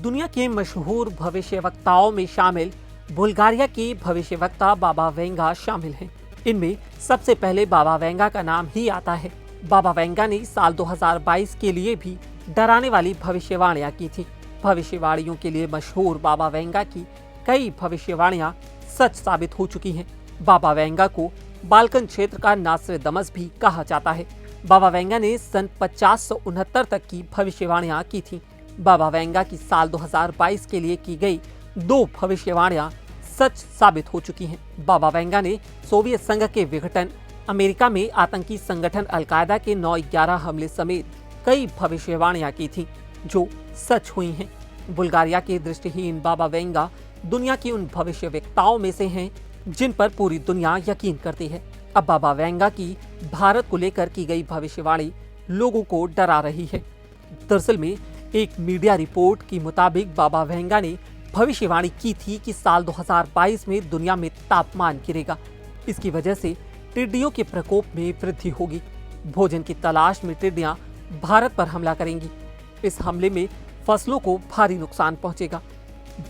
दुनिया के मशहूर भविष्यवक्ताओं में शामिल बुल्गारिया के भविष्यवक्ता बाबा वेंगा शामिल हैं। इनमें सबसे पहले बाबा वेंगा का नाम ही आता है। बाबा वेंगा ने साल 2022 के लिए भी डराने वाली भविष्यवाणियां की थी। भविष्यवाणियों के लिए मशहूर बाबा वेंगा की कई भविष्यवाणियां सच साबित हो चुकी हैं। बाबा वेंगा को बाल्कन क्षेत्र का नास्ट्रेडमस भी कहा जाता है। बाबा वेंगा ने सन 5069 तक की भविष्यवाणियां की थी। बाबा वेंगा की साल 2022 के लिए की गई 2 भविष्यवाणियां सच साबित हो चुकी हैं। बाबा वेंगा ने सोवियत संघ के विघटन, अमेरिका में आतंकी संगठन अल-कायदा के 9/11 हमले समेत कई भविष्यवाणियां की थी जो सच हुई हैं। बुल्गारिया के दृष्टिहीन बाबा वेंगा दुनिया की उन भविष्यवक्ताओं में से हैं जिन पर पूरी दुनिया यकीन करती है। अब बाबा वेंगा की भारत को लेकर की गई भविष्यवाणी लोगों को डरा रही है। दरअसल में एक मीडिया रिपोर्ट के मुताबिक बाबा वेंगा ने भविष्यवाणी की थी कि साल 2022 में दुनिया में तापमान गिरेगा। इसकी वजह से टिड्डियों के प्रकोप में वृद्धि होगी। भोजन की तलाश में टिड्डियां भारत पर हमला करेंगी। इस हमले में फसलों को भारी नुकसान पहुंचेगा।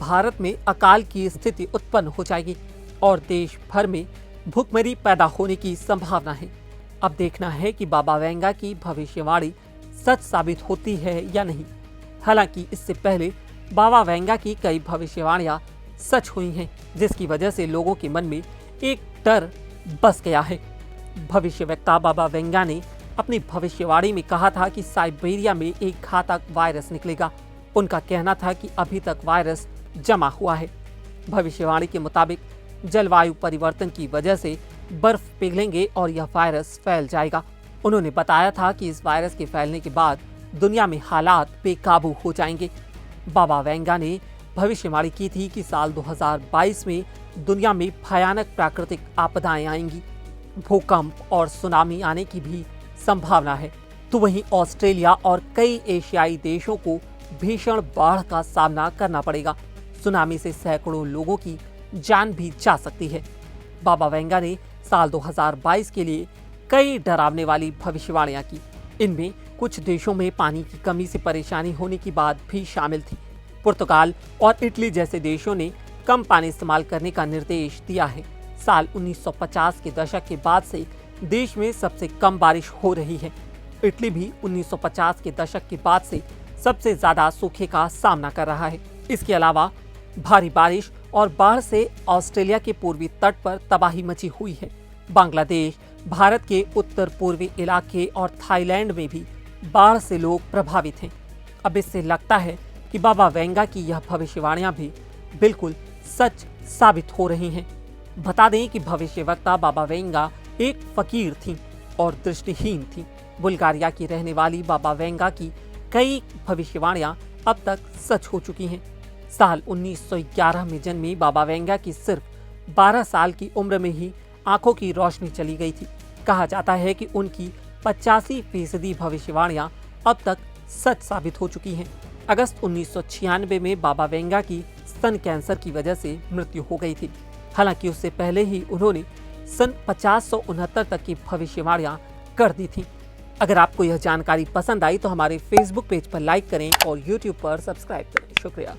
भारत में अकाल की स्थिति उत्पन्न हो जाएगी और देश भर में भूखमरी पैदा होने की संभावना है। अब देखना है कि बाबा वेंगा की भविष्यवाणी सच साबित होती है या नहीं। हालांकि इससे पहले बाबा वेंगा की कई भविष्यवाणियां सच हुई हैं, जिसकी वजह से लोगों के मन में एक डर बस गया है। भविष्यवक्ता बाबा वेंगा ने अपनी भविष्यवाणी में कहा था कि साइबेरिया में एक घातक वायरस निकलेगा। उनका कहना था कि अभी तक वायरस जमा हुआ है। भविष्यवाणी के मुताबिक जलवायु परिवर्तन की वजह से बर्फ पिघलेंगे और यह वायरस फैल जाएगा। उन्होंने बताया था कि इस वायरस के फैलने के बाद दुनिया में हालात बेकाबू हो जाएंगे। बाबा वेंगा ने भविष्यवाणी की थी कि साल 2022 में दुनिया में भयानक प्राकृतिक आपदाएं आएंगी। भूकंप और सुनामी आने की भी संभावना है। तो वहीं ऑस्ट्रेलिया और कई एशियाई देशों को भीषण बाढ़ का सामना करना पड़ेगा। सुनामी से सैकड़ों लोगों की जान भी जा सकती है। बाबा वेंगा ने साल 2022 के लिए कई डरावने वाली भविष्यवाणियां की। इनमें कुछ देशों में पानी की कमी से परेशानी होने की बात भी शामिल थी। पुर्तगाल और इटली जैसे देशों ने कम पानी इस्तेमाल करने का निर्देश दिया है। साल 1950 के दशक के बाद से देश में सबसे कम बारिश हो रही है। इटली भी 1950 के दशक के बाद से सबसे ज्यादा सूखे का सामना कर रहा है। इसके अलावा भारी बारिश और बाढ़ से ऑस्ट्रेलिया के पूर्वी तट पर तबाही मची हुई है। बांग्लादेश, भारत के उत्तर पूर्वी इलाके और थाईलैंड में भी बाढ़ से लोग प्रभावित हैं। अब इससे लगता है कि बाबा वेंगा की यह भविष्यवाणियां भी बिल्कुल सच साबित हो रही हैं। बता दें कि भविष्यवक्ता बाबा वेंगा एक फकीर थीं और दृष्टिहीन थीं। बुल्गारिया की रहने वाली बाबा वेंगा की कई भविष्यवाणियां अब तक सच हो चुकी हैं। साल 1911 में जन्मी बाबा वेंगा की सिर्फ 12 साल की उम्र में ही आंखों की रोशनी चली गई थी। कहा जाता है कि उनकी 85% भविष्यवाणियां अब तक सच साबित हो चुकी हैं। अगस्त 1996 में बाबा वेंगा की स्तन कैंसर की वजह से मृत्यु हो गई थी। हालांकि उससे पहले ही उन्होंने सन 5069 तक की भविष्यवाणियां कर दी थी। अगर आपको यह जानकारी पसंद आई तो हमारे फेसबुक पेज पर लाइक करें और यूट्यूब पर सब्सक्राइब करें। शुक्रिया।